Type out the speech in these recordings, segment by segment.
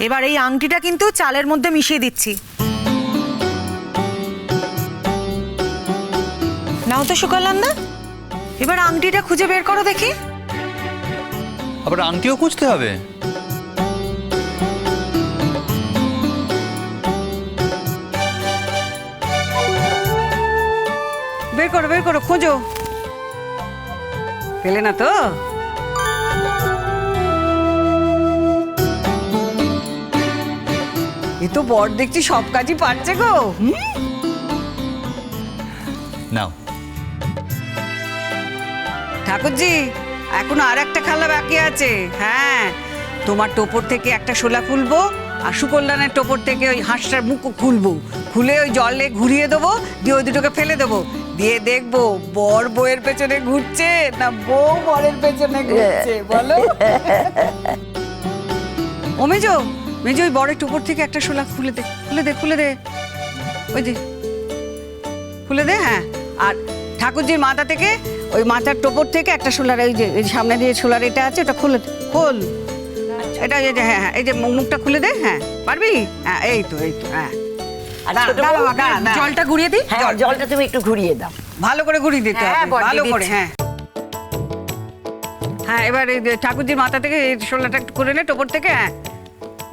এবার এই আংটিটা কিন্তু চালের মধ্যে মিশিয়ে দিচ্ছি। নাও তো সুকল্যাণদা, এবার আংটিটা খুঁজে বের করো দেখি। আবার আংটিও খুঁজতে হবে? বের করো, খোঁজো। পেলে না তো? এ তো বর দেখছি সব কাজই পারছে গো। নাও। ঠাকুরজি, এখন আর একটা খেলা বাকি আছে। হ্যাঁ, তোমার টোপর থেকে একটা শোলা খুলবো, আর সুকল্যাণের টোপর থেকে ওই হাঁসটার মুখ খুলবো, খুলে ওই জলে ঘুরিয়ে দেবো, দিয়ে ওই দুটোকে ফেলে দেবো, দিয়ে দেখবো বর বউয়ের পেছনে ঘুরছে না বউ বরের পেছনে ঘুরছে, বলো। ও মেজো, ওই বরের টোপর থেকে একটা শোলা খুলে দে। ওই যে খুলে দে। হ্যাঁ, আর ঠাকুরজির মাথা থেকে ওই মাথার টোপর থেকে একটা শোলার, এই যে সামনে দিয়ে শোলার এটা আছে, ওটা খোল। এটা এই যে, হ্যাঁ, এই যে মুখটা খুলে দে। হ্যাঁ, পারবি? হ্যাঁ, এই তো। হ্যাঁ, জলটা ঘুরিয়ে দিই। হ্যাঁ, জলটা তুমি একটু ঘুরিয়ে দাও। ভালো করে ঘুরিয়ে দিতে হ্যাঁ, হবে, বড় ভালো দিদি করে। দিচ্ছি। হ্যাঁ, এবার এই যে ঠাকুরজির মাথা থেকে এই শোলাটা একটু করে নে টোপর থেকে। হ্যাঁ,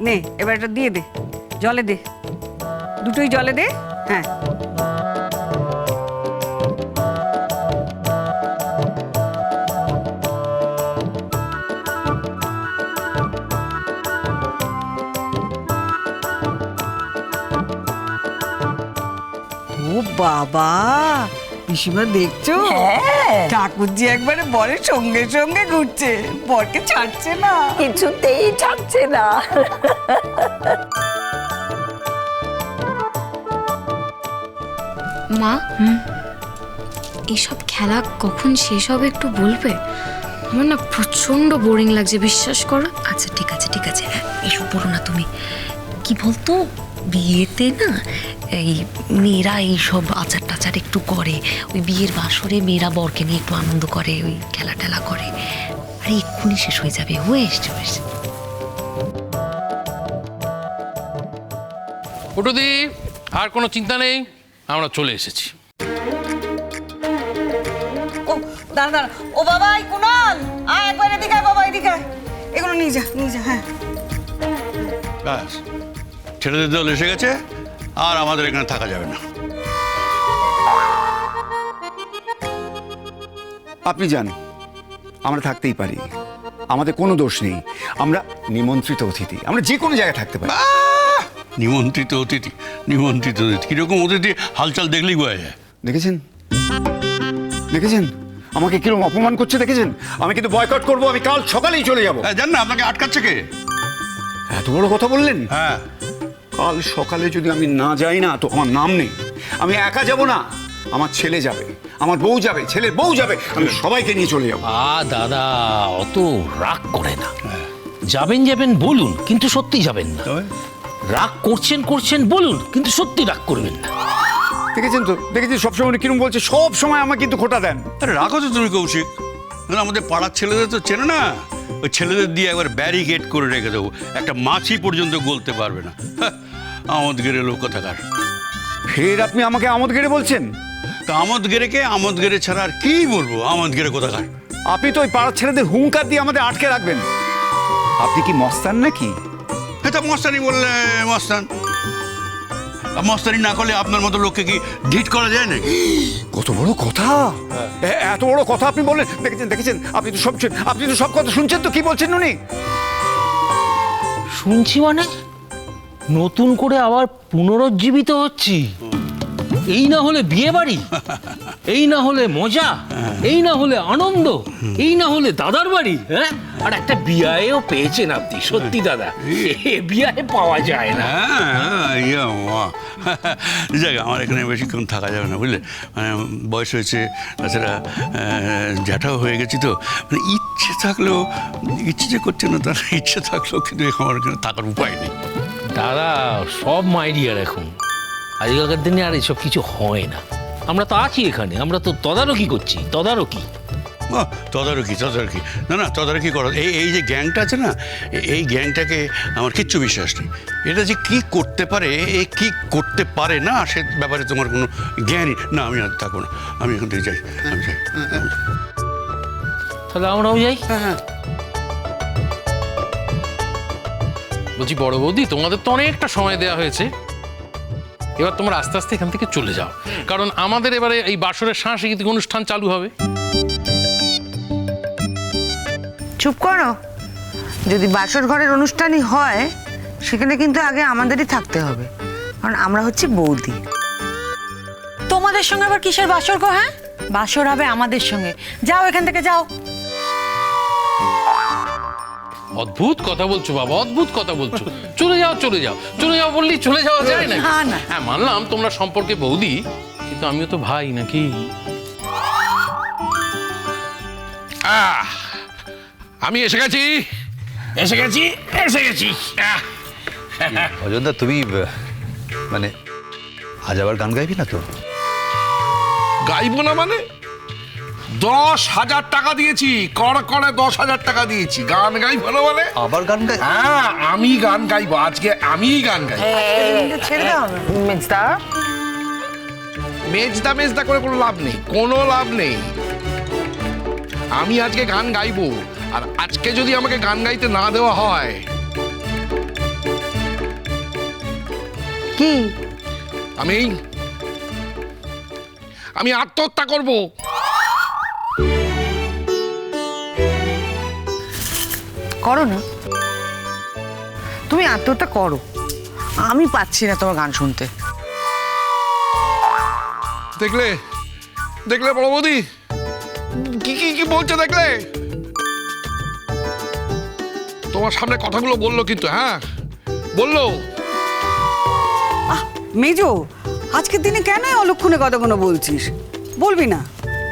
নে, এবার এটা দিয়ে দে, জলে দে, দুটোই জলে দে। হ্যাঁ, ও বাবা, পিসিমা দেখছো? ঠাকুরজি একবারে বরের সঙ্গে সঙ্গে ঘুরছে, বরকে ছাড়ছে না। কিছুতেই ছাড়ছে না। মা, এসব খেলা কখন শেষ হবে একটু বলবে? আমার না প্রচন্ড বোরিং লাগছে, বিশ্বাস করো। আচ্ছা ঠিক আছে, এসব বলো না তুমি। কি বলতো, বিয়েতে না এই মেয়েরা এইসব আচার টাচার একটু করে, ওই বিয়ের বাসরে মেয়েরা বরকে নিয়ে একটু আনন্দ করে, ওই খেলা টেলা করে। আরে এক্ষুনি শেষ হয়ে যাবে, ওয়েস্ট। পটুদি, আর কোনো চিন্তা নেই, আমরা চলে এসেছি। ও দাঁড়া, ও বাবা, এই কুনাল, আয় একবার এদিকে আয় বাবা, এদিকে আয়। এগুলো নিয়ে যা। হ্যাঁ, ব্যাস, ছেলেদের দল এসে গেছে, আর আমাদের এখানে থাকা যাবে না। আপনি জান, আমরা থাকতেই পারি, আমাদের কোনো দোষ নেই। আমরা নিমন্ত্রিত অতিথি, আমরা যে কোনো জায়গায় থাকতে পারি। নিমন্ত্রিত অতিথি কিরকম অতিথি? হালচাল দেখলেই বোঝা যায়। দেখেছেন আমাকে কিরকম অপমান করছে, দেখেছেন? আমি কিন্তু বয়কট করবো, আমি কাল সকালেই চলে যাবো। জান না, আপনাকে আটকাচ্ছে কে? এত বড় কথা বললেন। হ্যাঁ, কাল সকালে যদি আমি না যাই না, তো আমার নাম নেই। আমি একা যাব না, আমার ছেলে যাবে, আমার বউ যাবে, ছেলের বউ যাবে, আমি সবাইকে নিয়ে চলে যাবো। দাদা, অত রাগ করে না। যাবেন বলুন, কিন্তু সত্যি যাবেন না। রাগ করছেন বলুন, কিন্তু সত্যি রাগ করবেন না। দেখেছেন সবসময় উনি কিরম বলছে, সব সময় আমাকে কিন্তু খোটা দেন। আরে রাখো তো তুমি কৌশিক, আমাদের পাড়ার ছেলেদের তো চেনে না, ওই ছেলেদের দিয়ে একবার ব্যারিকেড করে রেখে দেবো, একটা মাছি পর্যন্ত গলতে পারবে না। আমোদ গেড়ে লোক কথাকার। ফের আপনি আমাকে আমোদ গেড়ে বলছেন? তা আমোদ গেড়ে ছাড়া আর কি বলবো? আমোদ গেড়ে কথাকার। আপনি তো ওই পাড়ার ছেলেদের হুঙ্কার দিয়ে আমাদের আটকে রাখবেন। আপনি কি মস্তান নাকি? এটা মস্তানি বললে মস্তান? মস্তানি না করলে আপনার মতো লোককে কি ডিট করা যায় না? কত বড় কথা, এত বড় কথা আপনি বললেন। দেখেছেন আপনি তো সব কথা শুনছেন তো? কি বলছেন উনি? শুনছি মানে নতুন করে আবার পুনরুজ্জীবিত হচ্ছি। এই না হলে বিয়ে বাড়ি, এই না হলে মজা, এই না হলে আনন্দ, এই না হলে দাদার বাড়ি। হ্যাঁ, আর একটা বিয়ায়ও পেয়েছেন আপনি, সত্যি দাদা, বিয়ায় পাওয়া যায় না। যাক, আমার এখানে বেশিক্ষণ থাকা যাবে না, বুঝলে? মানে বয়স হয়েছে, তাছাড়া জ্যাঠাও হয়ে গেছি তো, মানে ইচ্ছে থাকলেও, ইচ্ছে যে করছে না তার, ইচ্ছে থাকলেও কিন্তু আমার এখানে থাকার উপায় নেই। দাদা, সব মাইডিয়ার এখন, আজকালকার দিনে আর এসব কিছু হয় না। আমরা তো আছি এখানে, আমরা তো তদারকি করছি। তদারকি না না, তদারকি করো। এই যে গ্যাংটা আছে না, এই গ্যাংটাকে আমার কিচ্ছু বিশ্বাস নেই। এটা যে কি করতে পারে, কি করতে পারে না, সে ব্যাপারে তোমার কোনো জ্ঞানই না। আমি আর থাকবো না, আমি এখান থেকে যাই, আমি যাই। তাহলে আমরাও যাই। বলছি বড় বৌদি, তোমাদের তো অনেকটা সময় দেওয়া হয়েছে, এবার তোমরা আস্তে আস্তে এখান থেকে চলে যাও, কারণ আমাদের এবারে এই বাসরের সাংস্কৃতিক অনুষ্ঠান চালু হবে। চুপ করো। যদি বাসর ঘরের অনুষ্ঠানই হয়, সেখানে কিন্তু আগে আমাদেরই থাকতে হবে, কারণ আমরা হচ্ছে বৌদি। তোমাদের সঙ্গে আবার কিসের বাসর গো? হ্যাঁ, বাসর হবে আমাদের সঙ্গে। যাও এখান থেকে, যাও। অদ্ভুত কথা বলছো বাবা, অদ্ভুত কথা বলছো। চলে যাও চলে যাও চলে যাও বললেই চলে যাওয়া যায় না? না। হ্যাঁ মানলাম তোমরা সম্পর্কে বৌদি, কিন্তু আমিও তো ভাই নাকি? আমি এসে গেছি। অযোধ্যা, তুমি মানে আজ আবার গান গাইবি না তো? গাইবো না মানে? 10,000 টাকা দিয়েছি, করে 10,000 টাকা দিয়েছি। গান গাইবো না মানে? আবার গান গাই? হ্যাঁ, আমি গান গাইবো আজকে, আমিই গান গাইবো। ছেড়ে দাও না। মেজদা করে কোনো লাভ নেই, কোনো লাভ নেই। আমি আজকে গান গাইবো, আর আজকে যদি আমাকে গান গাইতে না দেওয়া হয়, কি? আমি আত্মহত্যা করবো। করো না, তুমি আত্মহত্যা করো। আমি পাচ্ছি না তোমার গান শুনতে। দেখলে বড় বৌদি কি বলছে? দেখলে তোমার সামনে কথাগুলো বললো কিন্তু, হ্যাঁ বললো। মেজো, আজকের দিনে কেন অলক্ষণে কথাগুলো বলছিস? বলবি না?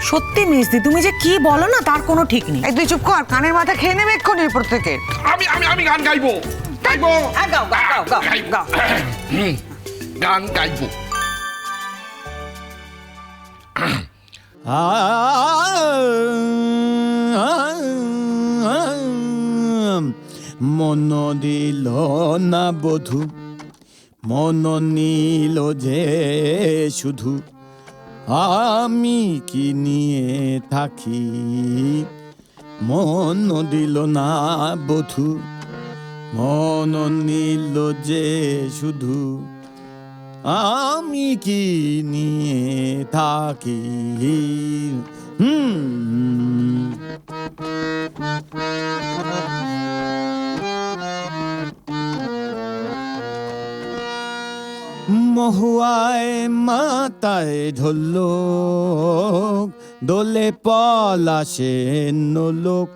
সত্যি মিষ্টি, তুমি যে কি বলো না তার কোনো ঠিক নেই। এই তুই চুপ কর, কানের মাথা খেয়ে নেবে এক্ষুনি প্রত্যেকে। আমি গান গাইবো। গাও। গান গাইবো। মন দিল না বধূ, মন নীল যে শুধু, আমি কি নিয়ে থাকি। মন দিল না বধূ, মন নীল যে শুধু, আমি কি নিয়ে থাকি। মহুয়ায় মাথায় ঢোলো, দোলে পলাশে নোলোক।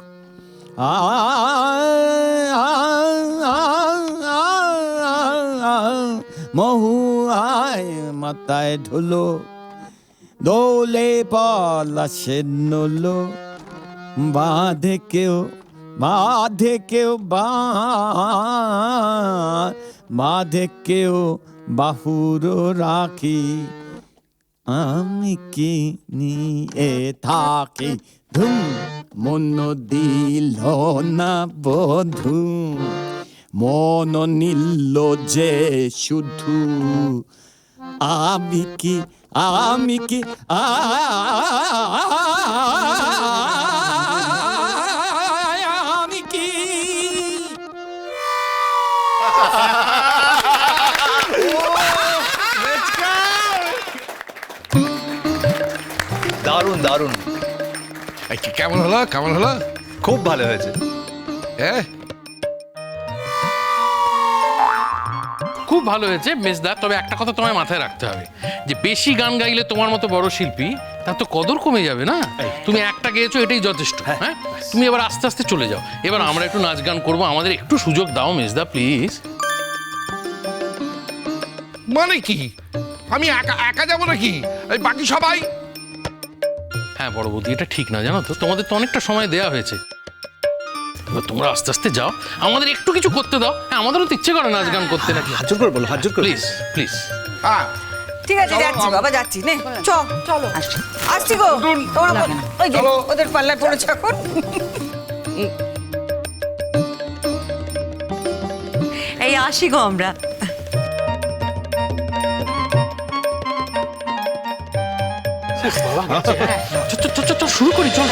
মহুয়ায় মাথায় ঢোলো, দোলে পলাশে নোলো। বাঁধে কেউ বাঁধে কেউ বাহুর রাখি, আমি কি নিয়ে থাকি। মন দিল না বধূ, মন নিল যে শুধু, আমি কি আমি কি দারুণ দারুণ। কেমন হলো? কেমন হলো? খুব ভালো হয়েছে। খুব ভালো হয়েছে মেজদা, তবে একটা কথা তোমায় মাথায় রাখতে হবে, যে বেশি গান গাইলে তোমার মতো বড় শিল্পী তার তো কদর কমে যাবে না। তুমি একটা গেয়েছো, এটাই যথেষ্ট। হ্যাঁ, তুমি এবার আস্তে আস্তে চলে যাও। এবার আমরা একটু নাচ গান করবো, আমাদের একটু সুযোগ দাও মেজদা প্লিজ। মানে কি? আমি একা যাবো নাকি? বাকি সবাই? হ্যাঁ বড় বৌদি, এটা ঠিক না জানো তো, তোমাদের তো অনেকটা সময় দেওয়া হয়েছে। এবার তোমরা আস্তে আস্তে যাও, আমাদের একটু কিছু করতে দাও। হ্যাঁ, আমাদেরও তো ইচ্ছে করে নাচ গান করতে নাকি। হাত জোর করে বলো, হাত জোর করে। Please please. ঠিক আছে যাচ্ছি বাবা যাচ্ছি নে চলো আসছি। আসছি গো তোমরা ওই যে ওদের পাল্লায় পড়েছ এখন এই আসি গো আমরা। চল শুরু করি চল